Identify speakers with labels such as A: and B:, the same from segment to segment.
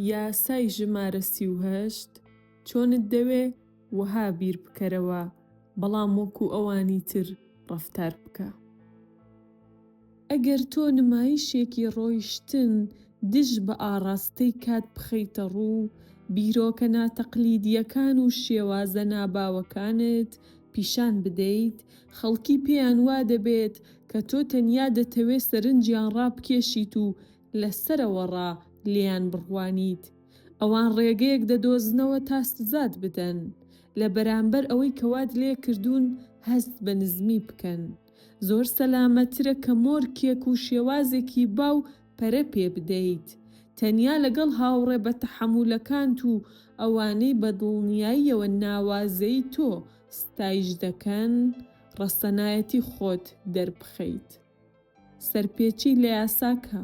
A: یاسای ژمارە 38 چۆنت دەوێ وەها بیر بکەرەوە بەڵام وەکو ئەوانی تر ڕەفتار بکە. ئەگەر تۆ نمایشێکی ڕۆیشتن دژ بە ئاڕاستەی کات بخەیتە ڕوو، بیرۆکە ناتەقلیدیەکان و شێوازە ناباوەکانت پیشان بدەیت، خەڵکی پێیان وا دەبێت کە تۆ تەنیا دەتەوێت سەرنجیان ڕابکێشیت و لەسەرەوەڕا لێیان بڕوانیت. ئەوان ڕێگەیەک دەدۆزنەوە تا سزات بدەن، لە بەرامبەر ئەوەی کەوات لێ کردوون هەست بە نزمی بکەن. زۆر سەلامەترە کە مۆرکێک و شێوازێکی باو پەرە پێ بدەیت، تەنیا لەگەڵ هاوڕێ بە تەحەممولەکانت و ئەوانەی بە دڵنیاییەوە ناوازەی تۆ ستایش دەکەن ڕەسەنایەتی خۆت دەربخەیت. سەرپێچی لە یاساکە.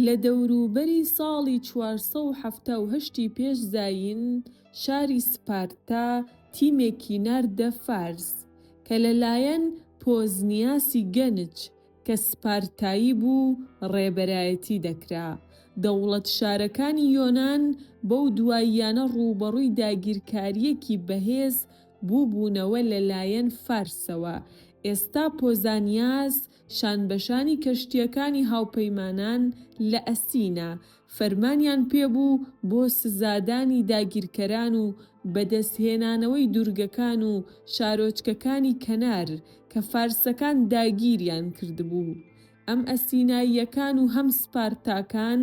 A: لە دەوروبەری ساڵی 478 پێش زاین شاری سپارتا تیمێکی ناردە فارس کە لەلایەن پۆزنیاسی گەنج کە سپارتایی بوو ڕێبەرایەتی دەکرا. دەوڵەت شارەکانی یۆنان بەو دواییانە ڕووبەڕووی داگیرکاریەکی بەهێز بووبوونەوە لەلایەن فارسەوە. ئێستا پۆزانیاس شانبەشانی کەشتیەکانی هاوپەیمانان لە ئەسینە فەرمانیان پێبوو بۆ سزادانی داگیرکەران و بەدەستهێنانەوەی دورگەکان و شارۆچکەکانی کەنار کە فارسەکان داگیریان کردبوو. ئەم ئەسیناییەکان و هەم سپارتاکان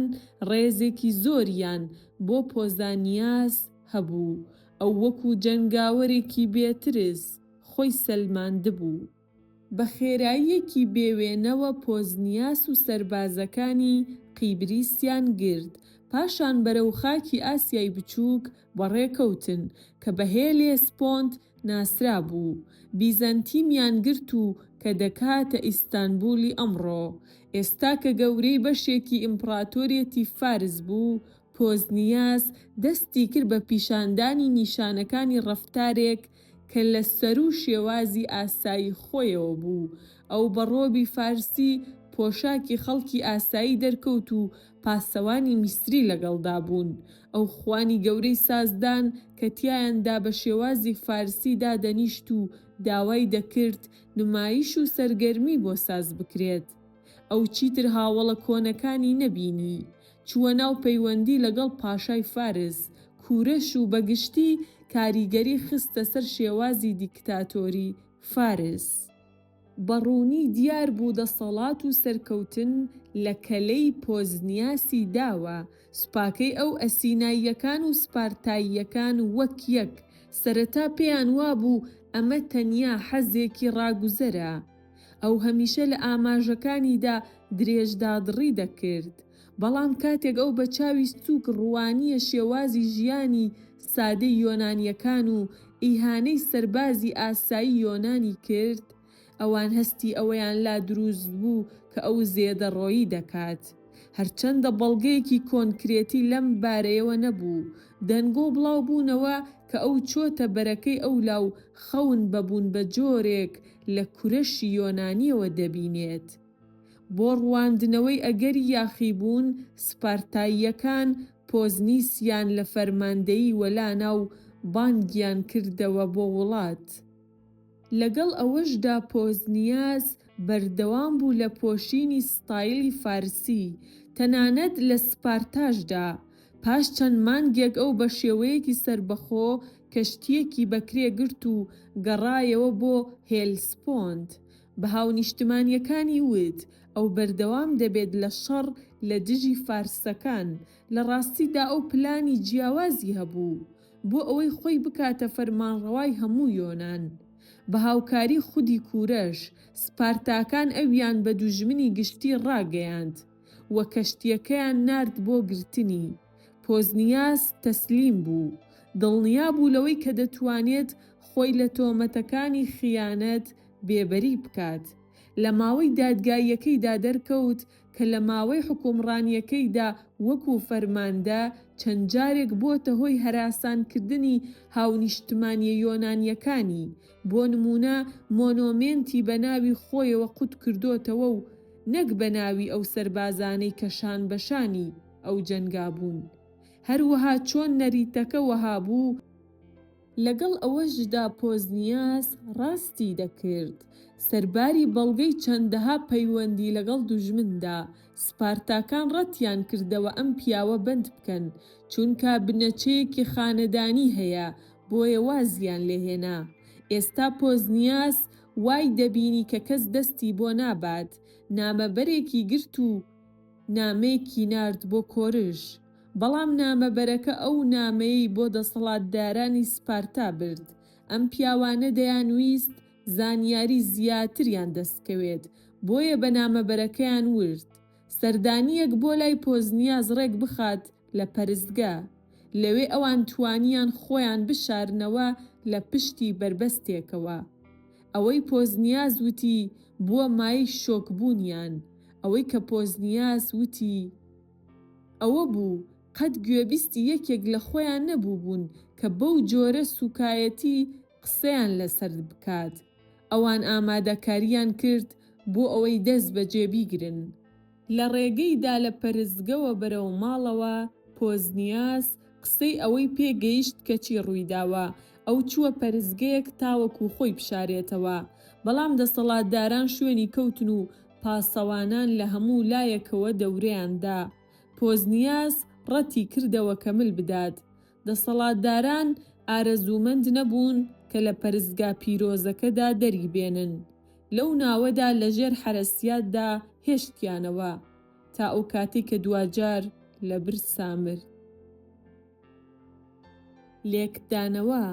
A: ڕێزێکی زۆریان بۆ پۆزانیاس هەبوو. ئەو وەکو جەنگاوەرێکی بێترس خۆی سەلماندبوو. بە خێراییەکی بێوێنەوە پۆزنیاس و سەربازەکانی قیبریسیان گرت، پاشان بەرەو خاکی ئاسیای بچووک بەڕێکەوتن کە بە هێلێسپۆنت ناسرا بوو. بیزەنتیمیان گرت و کە دەکاتە ئیستانبولی ئەمڕۆ. ئێستا کە گەورەی بەشێکی ئیمپراتۆریەتی فارس بوو، پۆزنیاس دەستی کرد بە پیشاندانی نیشانەکانی ڕەفتارێک کە لە سەر و شێوازی ئاسایی خۆیەوە بوو. ئەو بە ڕۆبی فارسی پۆشاکی خەڵکی ئاسایی دەرکەوت و پاسەوانی میسری لەگەڵدا بوون. ئەو خوانی گەورەی سازدان کە تیایاندا بە شێوازی فارسیدا دەنیشت و داوای دەکرد نمایش و سەرگەرمی بۆ ساز بکرێت. ئەو چیتر هاوڵە کۆنەکانی نەبینی، چووە ناو پەیوەندی لەگەڵ پاشای فارس، کوورش و بەگشتی کاریگەری خستە سەر شێوازی دیکتاتۆری فارس. بەڕوونی دیار بوو دەسەڵات و سەرکەوتن لە کەلەی پۆزنیاسی داوە. سوپاکەی ئەو ئەسیناییەکان و سپارتاییەکان وەک یەک سەرەتا پێیان وابوو ئەمە تەنیا حەزێکی ڕاگوزەرە. ئەو هەمیشە لە ئاماژەکانیدا درێژدادڕی دەکرد، بەڵام کاتێک ئەو بە چاوی سووک ڕوانیە شێوازی ژیانی سادەی یۆنانیەکان و ئیهانەی سەربازی ئاسایی یۆنانی کرد، ئەوان هەستی ئەوەیان لا دروست بوو کە ئەو زێدەڕۆیی دەکات. هەرچەندە بەڵگەیەکی کۆنکرێتی لەم بارەیەوە نەبوو، دەنگۆ بڵاو بوونەوە کە ئەو چۆتە بەرەکەی ئەولا و خەون بەبوون بە جۆرێک لە کورەشی یۆنانیەوە دەبینێت. بۆ ڕواندنەوەی ئەگەری یاخیبوون، سپارتاییەکان پۆزنیسیان لە فەرماندەیی وەلانا و بانگیان کردەوە بۆ وڵات. لەگەڵ ئەوەشدا پۆزنیاس بەردەوام بوو لە پۆشینی ستایلی فارسی، تەنانەت لە سپارتاشدا. پاش چەند مانگێک ئەو بە شێوەیەکی سەربەخۆ کەشتیەکی بەکرێ گرت و گەڕایەوە بۆ هێلسپۆنت. بە هاونیشتمانیەکانی وت ئەو بەردەوام دەبێت لە شەڕ لە دژی فارسەکان. لە ڕاستیدا ئەو پلانی جیاوازی هەبوو بۆ ئەوەی خۆی بکاتە فەرمانڕەوای هەموو یۆنان. بە هاوکاری خودی کوورش، سپارتاکان ئەویان بە دوژمنی گشتی ڕاگەیاند وە کەشتیەکەیان نارد بۆ گرتنی. پۆزنیاس تەسلیم بوو، دڵنیا بوو لەوەی کە دەتوانێت خۆی لە تۆمەتەکانی خیانەت بێبەری بکات. لە ماوەی دادگاییەکەیدا دەرکەوت کە لە ماوەی حکومڕانیەکەیدا وەکو فەرماندە چەند جارێک بۆتە هۆی هەراسانکردنی هاونیشتمانیە یۆنانیەکانی. بۆ نمونە مۆنۆمێنتی بە ناوی خۆیەوە قوت کردوتەوە و نەک بە ناوی ئەو سەربازانەی کە شانبەشانی ئەو جەنگابوون. هەروەها چۆن نەریتەکە وەها بوو، لەگەڵ ئەوەشدا پۆزنیاس ڕاستی دەکرد. سەرباری بەڵگەی چەندەها پەیوەندی لەگەڵ دوژمندا، سپارتاکان ڕەتیان کردەوە ئەم پیاوە بەند بکەن، چونکە بنەچەیەکی خانەدانی هەیە، بۆیە وازیان لێهێنا. ئێستا پۆزنیاس وای دەبینی کە کەس دەستی بۆ نابات، نامەبەرێکی گرت و نامەیەکی نارد بۆ کۆرش. بەڵام نامەبەرەکە ئەو نامەیەی بۆ دەسەڵاتدارانی سپارتا برد. ئەم پیاوانە دەیانویست زانیاری زیاتریان دەستکەوێت، بۆیە بە نامەبەرەکەیان ورد. سەردانیەک بۆ لای پۆزنیاس ڕێک بخات لە پەرستگا، لەوێ ئەوان توانیان خۆیان بشارنەوە لە پشتی بربەستێکەوە. ئەوەی پۆزنیاس وتی بووە مای شۆکبوونیان. ئەوەی کە پۆزنیاس وتی ئەوە بوو قەت گوێبیستی یەکێک لە خۆیان نەبوو بوون کە بەو جۆرە سوکایەتی قسەیان لەسەر بکات. ئەوان ئامادەکاریان کرد بۆ ئەوەی دەست بەجێ بیگرن. لە ڕێگەیدا لە پەرستگەوە بەرەو ماڵەوە، پۆزنیاس قسەی ئەوەی پێگەیشت کە چی ڕوویداوە. ئەو چووە پەرستگەیەک تاوەکو خۆی بشارێتەوە. بەڵام دەسەڵاتداران شوێنی کەوتن و پاسەوانان لە هەموو لایەکەوە دەورەیاندا. پۆزنیاس ڕەتی کردەوە کە مل بدات. دەسەڵاتداران ئارەزوومەند نەبوون کە لە پەرستگا پیرۆزەکەدا دەری بێنن. لەو ناوەدا لەژێر حەرەسیاتدا هێشتیانەوە تا ئەو کاتێک کە دوجار لە برسا مرد. لێکدانەوە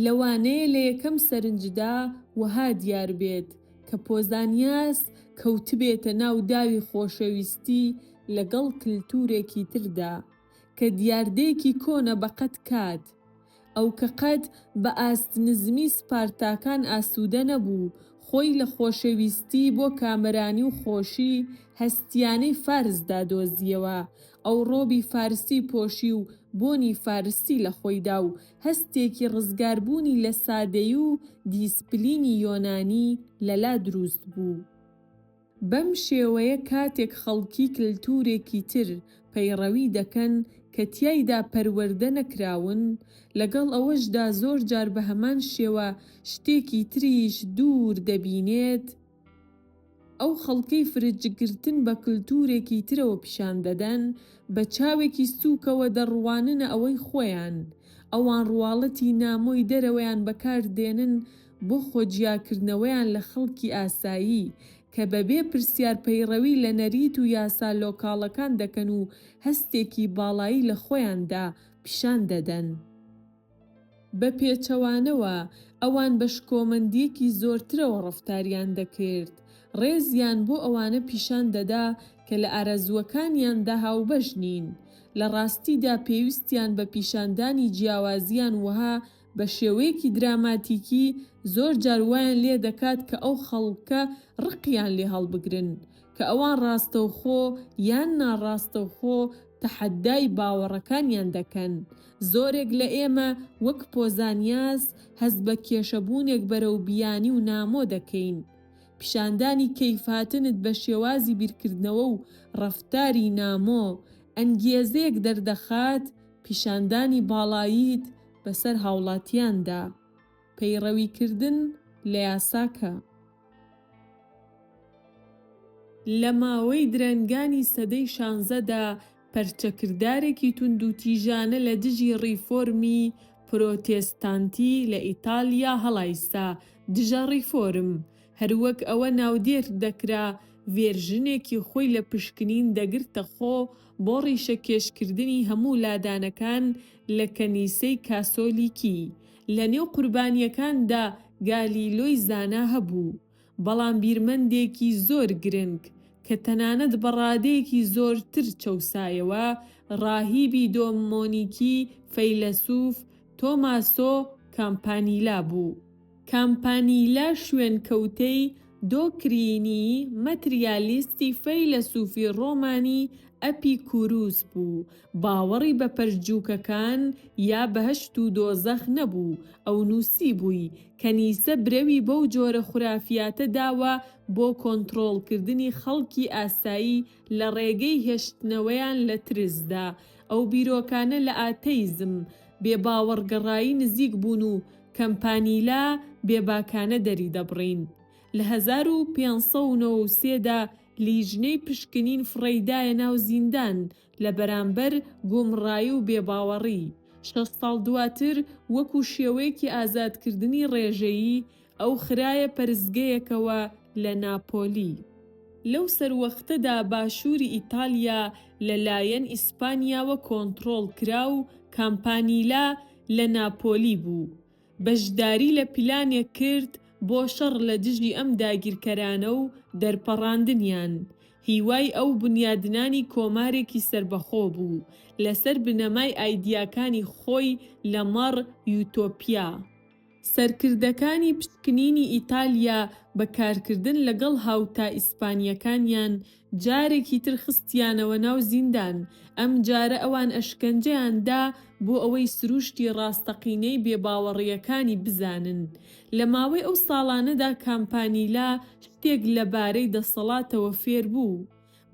A: لەوانەیە لە یەکەم سەرنجدا وەها دیار بێت کە پۆزانیاس کەوتبێتە ناو داوی خۆشەویستی لەگەڵ کللتورێکی تردا کە دیاردەیەکی کۆنە بەقەت کات. ئەو کە قەت بە ئاستنزمی سپارتاکان ئاسوودە نەبوو، خۆی لە خۆشەویستی بۆ کامەرانی و خۆشی هەستیانەی فارسدا دۆزیەوە. ئەو ڕۆبی فارسی پۆشی و بۆنی فارسی لە خۆیدا و هەستێکی ڕزگاربوونی لە سادەیی و دیسپلینی یۆنانی لەلا دروست بوو. بەم شێوەیە کاتێک خەڵکی کللتورێکی تر پەیڕەوی دەکەن کە تیایدا پەروەردە نەکراون، لەگەڵ ئەوەشدا زۆر جار بە هەمان شێوە شتێکی تریش دوور دەبینێت، ئەو خەڵکەی فرجگرتن بە کللتورێکی ترەوە پیشان دەدەن، بە چاوێکی سووکەوە دەڕواننە ئەوەی خۆیان. ئەوان ڕواڵەتی نامۆی دەرەوەیان بەکاردێنن بۆ خۆجیاکردنەوەیان لە خەڵکی ئاسایی کە بەبێ پرسیار پەیڕەوی لە نەریت و یاسا لۆکاڵەکان دەکەن و هەستێکی باڵایی لە خۆیاندا پیشان دەدەن. بە پێچەوانەوە ئەوان بە شکۆمەندیەکی زۆرترەوە ڕەفتاریان دەکرد. ڕێزیان بۆ ئەوانە پیشان دەدا کە لە ئارەزووەکانیاندا هاوبەش نین. لە ڕاستیدا پێویستیان بە پیشاندانی جیاوازیان وەها بە شێوەیەکی دراماتیکی زۆر جاروایان لێ دەکات کە ئەو خەڵکە ڕقیان لێ هەڵبگرن کە ئەوان ڕاستەوخۆ یان ناڕاستەوخۆ تەحەدای باوەڕەکانیان دەکەن. زۆرێک لە ئێمە وەک پۆزانیاس هەست بە کێشەبوونێک بەرەو بیانی و نامۆ دەکەین. پیشاندانی کەیفاتنت بە شێوازی بیرکردنەوە و ڕەفتاری نامۆ ئەنگێزەیەک دەردەخات پیشاندانی باڵاییت بەسەر هاوڵاتیاندا. پەیڕەویکردن لە یاساکە. لە ماوەی درەنگانی سەدەی 16دا پەرچەکردارێکی توندوتیژانە لە دژی ڕیفۆرمی پرۆتێستانتی لە ئیتالیا هەڵایستا. دژە ڕیفۆرم هەروەک ئەوە ناودێر دەکرا ڤێرژنێکی خۆی لە پشکنین دەگرتە خۆ بۆ ڕیشەکێشکردنی هەموو لادانەکان لە کەنیسەی کاسۆلیکی. لە نێو قوربانیەکاندا گالیلۆی زانا هەبوو، بەڵام بیرمەندێکی زۆر گرنگ کە تەنانەت بە ڕادەیەکی زۆرتر چەوسایەوە، ڕاهیبی دۆمۆنیکی فەیلسوف تۆماسۆ کامپانیلا بوو. کامپانیلا شوێن کەوتەی دۆکرینی مەتریالیستی فەیلسوفی ڕۆمانی ئەپیکوروس بوو، باوەڕی بە پەرجووکەکان یا بەهەشت و دۆزەخ نەبوو. ئەو نووسی بووی کەنیسە برەوی بەو جۆرە خورافیاتە داوە بۆ کۆنتڕۆڵکردنی خەڵکی ئاسایی لە ڕێگەی هێشتنەوەیان لە ترسدا. ئەو بیرۆکانە لە ئاتەیزم بێباوەڕگەڕایی نزیک بوون و کەمپانیلا بێباکانە دەری دەبڕین. لە 1593 دا لیژنەی پشکنین فڕێدایە ناو زیندان لە بەرامبەر گومڕایی و بێباوەڕی. 6 ساڵ دواتر وەکو شێوەیەکی ئازادکردنی ڕێژەیی ئەو خرایە پەرستگەیەکەوە لە ناپۆلی. لەو سەروەختەدا باشووری ئیتالیا لەلایەن ئیسپانیاوە کۆنتڕۆڵ کرا و کامپانیلا لە ناپۆلی بوو. بەشداری لە پلانێک کرد بۆ شەڕ لە دژی ئەم داگیرکەرانە و دەرپەڕاندنیان. هیوای ئەو بنیادنانی کۆمارێکی سربەخۆ بوو لەسەر بنەمای ئایدیاکانی خۆی لەمەڕ یوتۆپیا. سەرکردەکانی پشکنینی ئیتالیا بەکارکردن لەگەڵ هاوتا ئیسپانیەکانیان جارێکی تر خستیانەوە ناو زیندان. ئەم جارە ئەوان ئەشکەنجەیان دا بۆ ئەوەی سروشتی ڕاستەقینەی بێباوەڕیەکانی بزانن. لە ماوەی ئەو ساڵانەدا کامپانیلا شتێک لەبارەی دەسەڵاتەوە فێر بوو.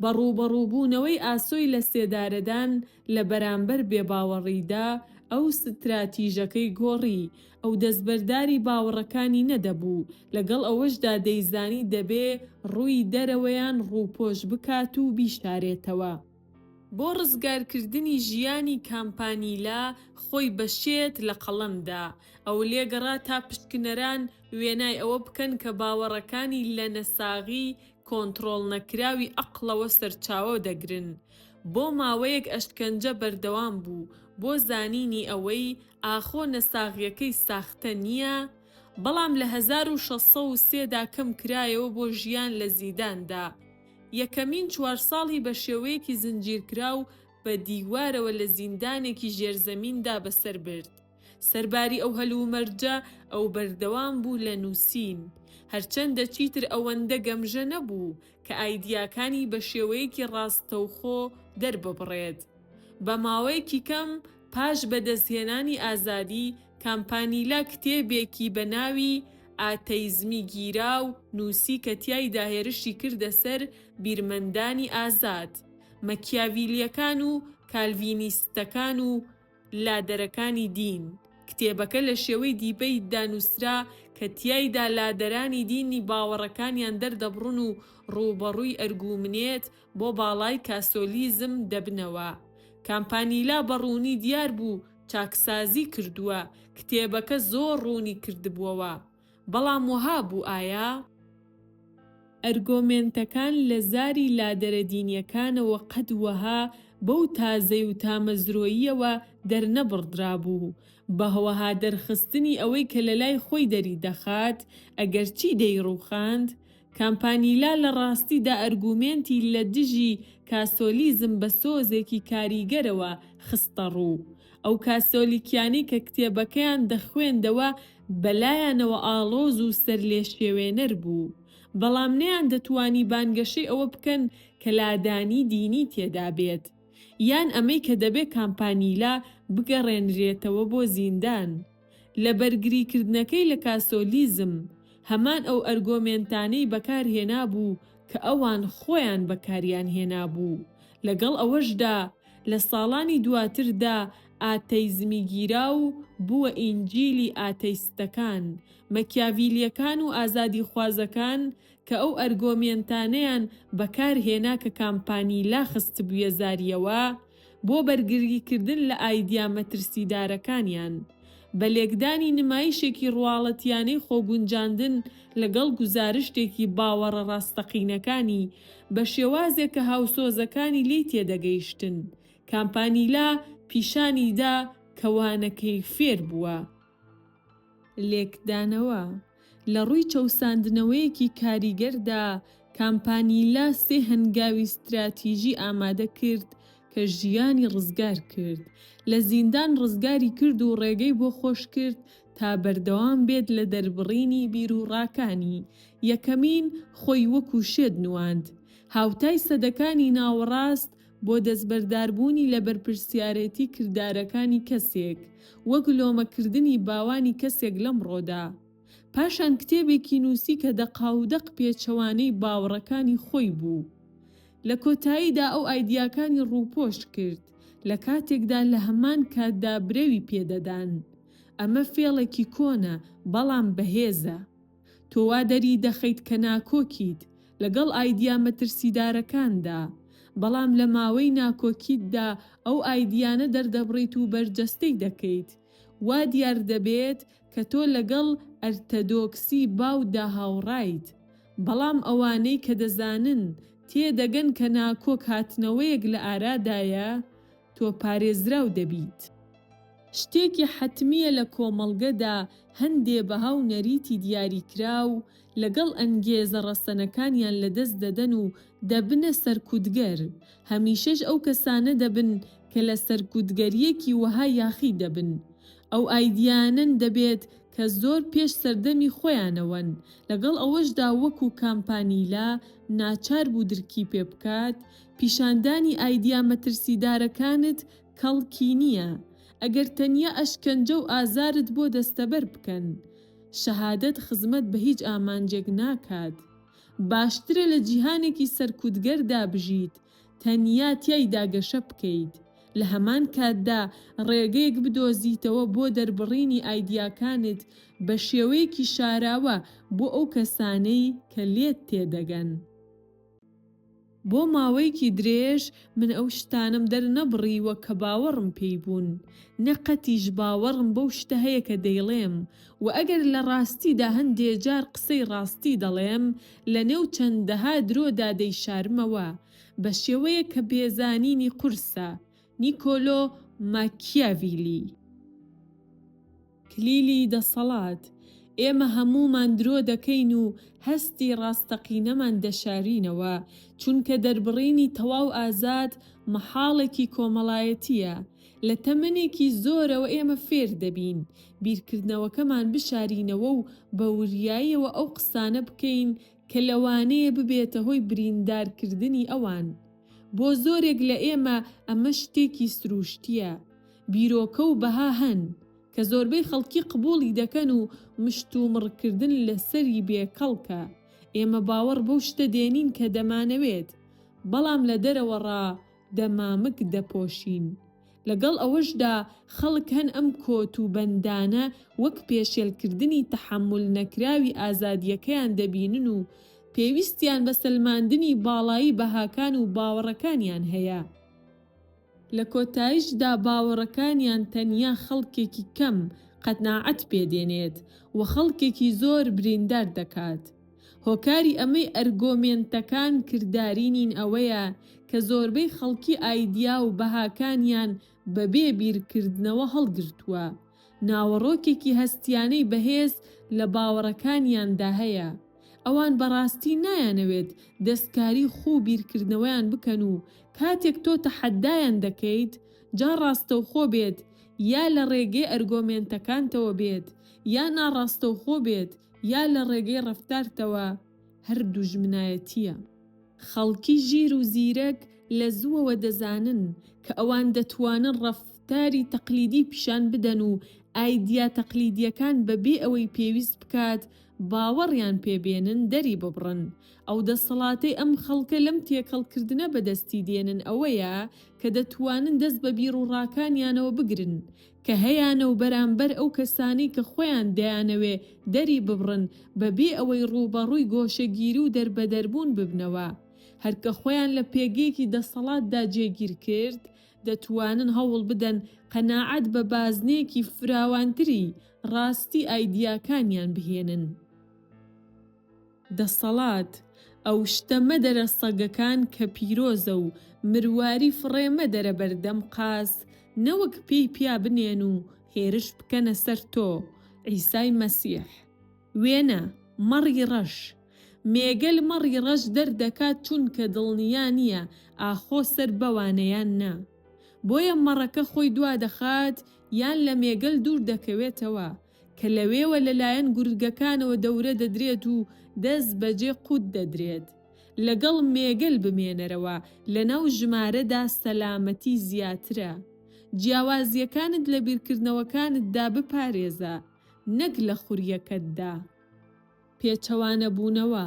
A: بەڕووبەڕووبوونەوەی ئاسۆی لە سێدارەدان لە بەرامبەر بێباوەڕیدا ئەو ستراتیژەکەی گۆڕی. ئەو دەستبەرداری باوەڕەکانی نەدەبوو، لەگەڵ ئەوەشدا دەیزانی دەبێ ڕووی دەرەوەیان ڕووپۆش بکات و بیشارێتەوە. بۆ ڕزگارکردنی ژیانی کامپانیلا خۆی بەشێت لە قەڵەمدا. ئەو لێگەڕا تا پشکنەران وێنای ئەوە بکەن کە باوەڕەکانی لە نەساغی کۆنتڕۆڵ نەکراوی ئەقڵەوە سەرچاوە دەگرن. بۆ ماوەیەک ئەشکەنجە بەردەوام بوو بۆ زانینی ئەوەی ئاخۆ نەساغیەکەی ساختە نییە، بەڵام لە 1603 دا کەم کرایەوە بۆ ژیان لە زینداندا. یەکەمین 4 ساڵی بە شێوەیەکی زنجیرکراو بە دیوارەوە لە زیندانێکی ژێرزەمیندا بەسەر برد. سەرباری ئەو هەلومەرجە ئەو بەردەوام بوو لە نووسین، هەرچەندە چیتر ئەوەندە گەمژە نەبوو کە ئایدیاکانی بە شێوەیەکی ڕاستەوخۆ دەرببڕێت. بە ماوەیەکی کەم پاش بەدەستهێنانی ئازادی، کامپانیلا کتێبێکی بە ناوی ئاتەیزمی گیراو نووسی کە تیایدا هێرشی کردە سەر بیرمەندانی ئازاد، مەکیاڤیلیەکان و کالڤینیستەکان و لادەرەکانی دین. کتێبەکە لە شێوەی دیبەی دانووسرا کە تیایدا لادەرانی دینی باوەڕەکانیان دەردەبڕن و ڕووبەڕووی ئەرگومنێت بۆ باڵای کاسۆلیزم دەبنەوە. کامپانیلا بەڕوونی دیار بوو چاکسازی کردووە، کتێبەکە زۆر ڕوونی کردبووەوە. بەڵام وەها بوو ئایا ئەرگۆمێنتەکان لە زاری لادەرە دینیەکانەوە قەت وەها بەو تازەی و تامەزرۆییەوە دەرنەبڕدرابوو، بەهەوەها دەرخستنی ئەوەی کە لە لای خۆی دەری دەخات ئەگەرچی دەیڕووخاند. کامپانیلا لە ڕاستیدا ئەرگومێنتی لە دژی کاسۆلیزم بە سۆزێکی کاریگەرەوە خستە ڕوو. ئەو کاسۆلیکیانی کە کتێبەکەیان دەخوێندەوە بەلایەنەوە ئاڵۆز و سەرلێشێوێنەر بوو، بەڵام نەیان دەتوانی بانگەشەی ئەوە بکەن کە لادانی دینی تێدا بێت، یان ئەمەی کە دەبێت کامپانیلا بگەڕێنرێتەوە بۆ زیندان. لە بەرگریکردنەکەی لە کاسۆلیزم هەمان ئەو ئەرگۆمێنتانەی بەکارهێنا بوو کە ئەوان خۆیان بەکاریان هێنا بوو. لەگەڵ ئەوەشدا لە ساڵانی دواتردا ئاتەیزمی گیراو بووە ئینجیلی ئاتەیستەکان، مەکیاڤیلیەکان و ئازادی خوازەکان کە ئەو ئەرگۆمێنتانەیان بەکارهێنا کە کامپانیلا خست بوویە زاریەوە بۆ بەرگریکردن لە ئایدیا مەترسیدارەکانیان. بە لێکدانی نمایشێکی ڕواڵەتیانەی خۆگونجاندن لەگەڵ گوزارشتێکی باوەڕە ڕاستەقینەکانی بە شێوازێک کە هاوسۆزەکانی لی تێدەگەیشتن، کامپانیلا پیشانیدا کەوانەکەی فێر بووە. لێکدانەوە لە ڕووی چەوساندنەوەیەکی کاریگەردا کامپانیلا 3 هەنگاوی استراتیژی ئامادە کرد کە ژیانی ڕزگار کرد. لە زیندان ڕزگاری کرد و ڕێگەی بۆ خۆش کرد تا بەردەوام بێت لە دەربڕینی بیرروڕاکانی. یەکەمین خۆی وەکو شێد نواند، هاوتای سەدەکانی ناوەڕاست بۆ دەستبەرداربوونی لە بەرپرسیارەتی کردارەکانی کەسێک، وەک لۆمەکردنی باوانی کەسێک لەمڕۆدا. پاشان کتێبێکی نووسی کە دەقاودەق پێچەوانەی باوەڕەکانی خۆی بوو. لە کۆتاییدا ئەو ئایدیاکانی ڕووپۆش کرد لە کاتێکدا لە هەمان کاتدا برەوی پێدەدان. ئەمە فێڵێکی کۆنە بەڵام بەهێزە. تۆ وا دەری دەخەیت کە ناکۆکیت لەگەڵ ئایدیا مەترسیدارەکاندا، بەڵام لە ماوەی ناکۆکیتدا ئەو ئایدیانە دەردەبڕیت و بەرجەستەی دەکەیت. وا دیار دەبێت کە تۆ لەگەڵ ئەرتەدۆکسی باودا هاوڕایت، بەڵام ئەوانەی کە دەزانن تێدەگەن کە ناکۆک هاتنەوەیەک لە ئارادایە، تۆ پارێزراو دەبیت. شتێکی حتمیە لە کۆمەڵگەدا هەندێ بەها و نەریتی دیاریکراو لەگەڵ ئەنگێزە ڕەسەنەکانیان لەدەست دەدەن و دەبنە سەرکوتگەر. هەمیشەش ئەو کەسانە دەبن کە لە سەرکوتگەریەکی وەها یاخی دەبن. ئەو ئایدیانن دەبێت کە زۆر پێش سەردەمی خۆیانەوەن، لەگەڵ ئەوەشدا وەکو کامپانیلا ناچار بوو درکی پێ بکات. پیشاندانی ئایدیا مەترسیدارەکانت کەڵکی نییە، ئەگەر تەنیا ئەشکەنجە و ئازارت بۆ دەستەبەر بکەن. شەهادەت خزمەت بە هیچ ئامانجێک ناکات. باشترە لە جیهانێکی سەرکوتگەردا بژیت، تەنیا تیایدا گەشە بکەیت، لە هەمان کاتدا ڕێگەیەک بدۆزیتەوە بۆ دەربڕینی ئایدیاکانت بە شێوەیەکی شاراوە بۆ ئەو کەسانەی کە لێت تێدەگەن. بۆ ماوەیەکی درێژ من ئەو شتانم دەرنەبڕیوە کە باوەڕم پێی بوون، نەقەتیش باوەڕم بەو شتە هەیە کە دەیڵێم، و ئەگەر لە ڕاستیدا هەندێ جار قسەی ڕاستی دەڵێم، لە نێو چەندەها درۆدا دەیشارمەوە بە شێوەیە کە بێزانینی قورسە. نیکۆلۆ ماکیاڤیلی. کلیلی دەسەڵات. ئێمە هەموومان درۆ دەکەین و هەستی ڕاستەقینەمان دەشارینەوە، چونکە دەربڕینی تەواو ئازاد مەحاڵێکی کۆمەڵایەتیە. لە تەمەنێکی زۆرەوە ئێمە فێر دەبین بیرکردنەوەکەمان بشارینەوە و بە وریاییەوە ئەو قسانە بکەین کە لەوانەیە ببێتە هۆی بریندارکردنی ئەوان. بۆ زۆرێک لە ئێمە ئەمە شتێکی سروشتیە، بیرۆکە و بەها هەن کە زۆربەی خەڵکی قبوڵی دەکەن و مشتومڕکردن لەسەری بێکەڵکە. ئێمە باوەڕ بەو شتە دێنین کە دەمانەوێت، بەڵام لە دەرەوەڕا دەمامک دەپۆشین. لەگەڵ ئەوەشدا خەڵک هەن ئەم کۆت و بەندانە وەک پێشێلکردنی تەحمل نەکراوی ئازادیەکەیان دەبینن و پێویستیان بە سەلماندنی باڵایی بەهاکان و باوەڕەکانیان هەیە. لە کۆتاییشدا باوەڕەکانیان تەنیا خەڵکێکی کەم قەناعەت پێدێنێت و خەڵکێکی زۆر بریندار دەکات. هۆکاری ئەمەی ئەرگۆمێنتەکان کردارینین ئەوەیە کە زۆربەی خەڵکی ئایدیا و بەهاکانیان بەبێ بیرکردنەوە هەڵگرتووە. ناوەڕۆکێکی هەستیانەی بەهێز لە باوەڕەکانیاندا هەیە. ئەوان بەڕاستی نایانەوێت دەستکاری خوو بیرکردنەوەیان بکەن و کاتێک تۆ تەحەدایان دەکەیت، جا ڕاستەوخۆ بێت یا لە ڕێگەی ئەرگۆمێنتەکانتەوە بێت، یا ناڕاستەوخۆ بێت یا لە ڕێگەی ڕەفتارتەوە، هەردوو ژمنایەتیە. خەڵکی ژیر و زیرەک لە زووەوە دەزانن کە ئەوان دەتوانن ڕەفتاری تەقلیدی پیشان بدەن و ئایدیا تەقلیدیەکان بەبێ ئەوەی پێویست بکات باوەڕیان پێبێنن دەری ببڕن. ئەو دەسەڵاتەی ئەم خەڵکە لەم تێکەڵکردنە بەدەستی دێنن ئەوەیە کە دەتوانن دەست بە بیرروڕاکانیانەوە بگرن کە هەیەنە و بەرامبەر ئەو کەسانی کە خۆیان دەیانەوێ دەری ببڕن بەبێ ئەوەی ڕووبەڕووی گۆشەگیری و دەربەدەربوون ببنەوە. هەرکە خۆیان لە پێگەیەکی دەسەڵاتدا جێگیر کرد، دەتوانن هەوڵ بدەن قەناعەت بە بازنێکی فراوانتری ڕاستی ئایدیاکانیان بهێنن. دەسەڵات ئەو شتە مەدەرە سەگەکان کە پیرۆزە و مرواری فڕێمە دەرە بەردەم قاس، نەوەک پێی پیا بنێن و هێرش بکەنە سەر تۆ عیسای مەسیح. وێنە مەڕی ڕەش. مێگەل مەڕی ڕەش دەردەکات چونکە دڵنیا نییە ئاخۆ سەر بەوانەیان نا. بۆیە مەڕەکە خۆی دوا دەخات یان لە مێگەل دوور دەکەوێتەوە کە لەوێوە لەلایەن گورگەکانەوە دەورە دەدرێت و دەست بەجێ قوت دەدرێت. لەگەڵ مێگەل بمێنەرەوە لەناو ژمارەدا سەلامەتی زیاترە. جیاوازیەکانت لە بیرکردنەوەکانتدا بپارێزە، نەک لە خوریەکەتدا. پێچەوانەبوونەوە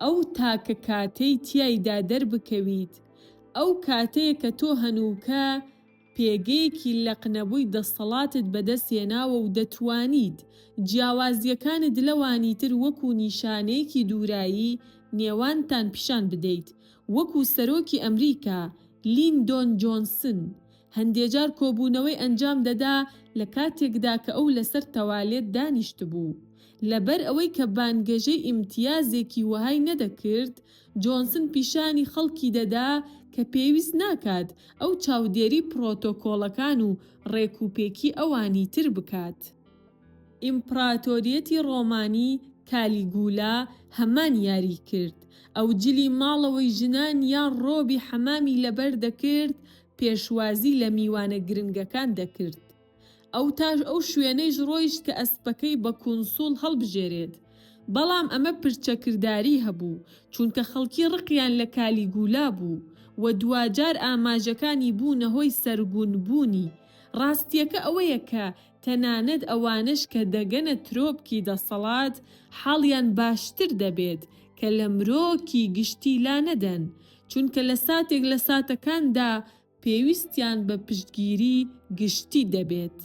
A: ئەو تاکە کاتەی تیایدا دەربکەویت، ئەو کاتەیە کە تۆ هەنووکە پێگەیەکی لەقنەبووی دەسەڵاتت بەدەستێناوە و دەتوانیت جیاوازیەکانت لەوانی تر وەکو نیشانەیەکی دوورایی نێوانتان پیشان بدەیت، وەکو سەرۆکی ئەمریکا لیندۆن جۆنسن هەندێجار کۆبوونەوەی ئەنجام دەدا لە کاتێکدا کە ئەو لەسەر تەوالێت دانیشت بوو. لەبەر ئەوەی کە بانگەژەی ئیمتیازێکی وەهای نەدەکرد، جۆنسن پیشانی خەڵکی دەدا کە پێویست ناکات ئەو چاودێری پرۆتۆکۆڵەکان و ڕێکوپێکی ئەوانی تر بکات. ئیمپراتۆریەتی ڕۆمانی کالیگولا هەمان یاری کرد. ئەو جلی ماڵەوەی ژنان یان ڕۆبی حەمامی لەبەر دەکرد، پێشوازی لە میوانە گرنگەکان دەکرد. ئەو شوێنەیش ڕۆیشت کە ئەسپەکەی بە کونسوڵ هەڵبژێرێت. بەڵام ئەمە پرچەکرداری هەبوو، چونکە خەڵکی ڕقیان لە کالیگولا بوو و دوجار ئاماژەکانی بوونە هۆی سەرگونبوونی. ڕاستیەکە ئەوەیە کە تەنانەت ئەوانش کە دەگەنە ترۆپکی دەسەڵات حاڵیان باشتر دەبێت کە لە مرۆکی گشتی لا نەدەن، چونکە لە ساتێک لە ساتەکاندا پێویستیان بە پشتگیری گشتی دەبێت.